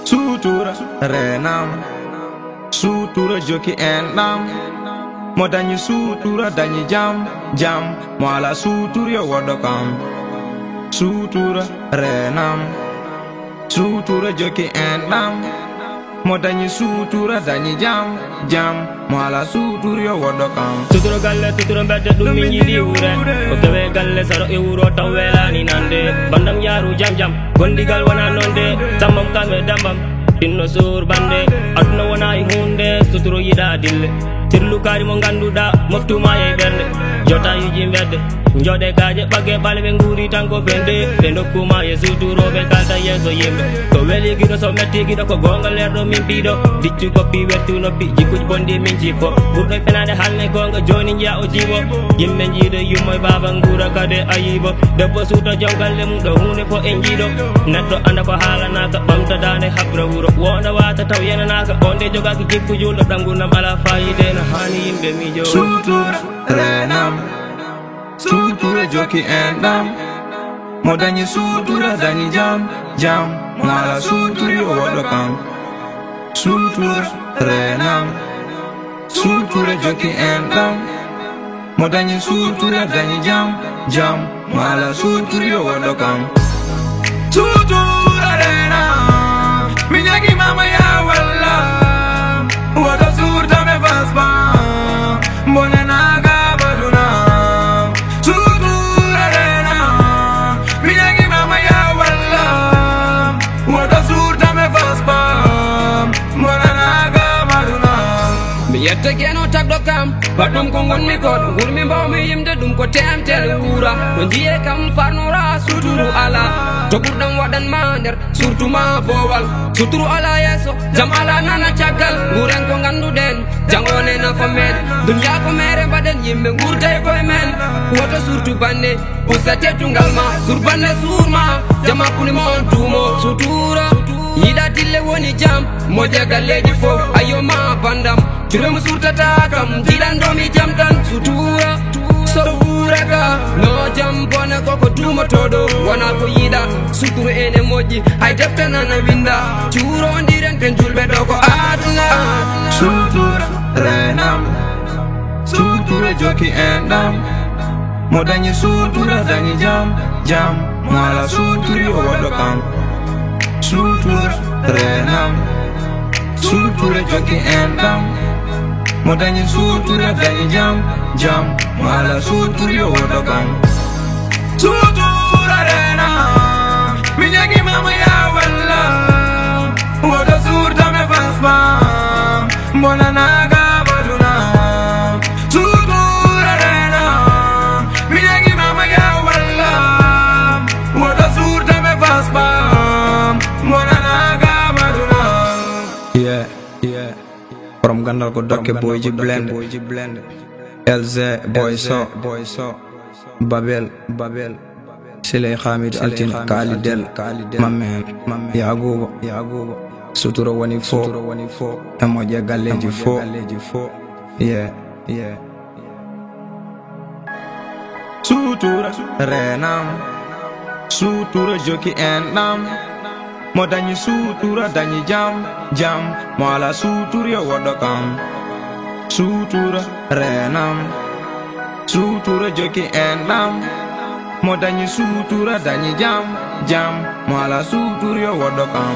Sutura renam, sutura joki endam. Mo danyi sutura danyi jam, jam. Mo ala sutura yo wadokam. Sutura renam, sutura joki endam. Mo danyi sutura danyi jam, jam. Mo ala sutura yo wadokam. Sutura galle sutura mbedde ɗum min yiɗi wure ko kewe galle saro e wuro taw welani nande bandam yaru jam jam gondigal wona nonde sammam kame dambam tinno sur bande aduna wona e hunde suturo yiɗa dille tirlu kari mo ganduɗa moftuma e ɓerde jota yiji mbedde joɗe gaje ɓagge ɓalɓe guuri tan ko fende ɓe dokkuma e suturoɓe kalta yeeso yimɓe ko weeli giɗo so metti giɗo ko gonga lerɗo min mbiɗo diccu koppi wettu noppi jikkuji bonɗi min cifo ɓurɗo fenade halne gonga joni jiya o jiibo yimɓe jiiɗo yummoye baba guura kade ayibo debbo suuto jongalle mum ɗo hunde fo en jiiɗo neɗɗo anda ko haalanaka ɓamtadane haɓra wuuro wonda wata taw yenanaka onde jogaki jikku julɗo ɗangurnam ala fayide no hani yimɓe miijo Sutura renam, sutura joki endam. Mo danyi sutura danyi jam, jam. Mo ala sutura yo wadokam. Sutura renam, sutura joki endam. Mo danyi sutura danyi jam, jam. Mo ala sutura yo wadokam. Sutura renam, minyagi mama ya walla. Wada surta me fasba, mbona naga baduna. Sutura renam, minyagi mama ya walla. Wada surta me fasba, mbona naga baduna. Mi yetta keno tagɗo kam baɗɗum ko gonmi ko ɗum wurmi mbawmi yimde ɗum ko temtele wuura no jiye kam farnora suturu ala to ɓurɗam waɗanma nder surtout ma bowal suturu ala yeeso jam ala nana caggal nguren ko ganduɗen jangone nafa men duniya ko mere mbaɗen yimɓe gurtay koye men woto surtout bande usta teddugal ma sur bande surma jama kunima on tuumo sutura yiɗa dille woni jam moƴe galleji fof ayo ma bandam curemo surtata kam jiɗanɗomi jam tan sutura so wuraka no jam bone koko tumotoɗo wona ko yiɗa suturu ene moƴƴi hay defte nana winda curodiren ken julɓe ɗo ko aduna Sutura renam, sutura joki endam. Mo danyi sutura danyi jam, jam. Mo ala sutura yo wadokam. Sutura renam, sutura joki endam. Mo danyi sutura danyi jam, jam. Mo ala sutura yo wadokam. Sutura renam, minyagi mama ya walla. Wada surta me fasba, mbona naga baduna. Sutura renam, minyagi mama ya walla. Wada surta me fasba, mbona naga baduna. Yeah, yeah. From Gandal ko dokke boyji blend. LZ boy so Babel Sile Hamid Altin Kali Del Mamen Yaguba Sutura wani fo Emoja galleji fo Yeah Sutura renam, sutura joki endam. Mo danyi sutura danyi jam, jam. Mo ala sutura yo wadokam. Sutura renam, sutura joki endam. Mo danyi sutura danyi jam, jam. Mo ala sutura yo wadokam.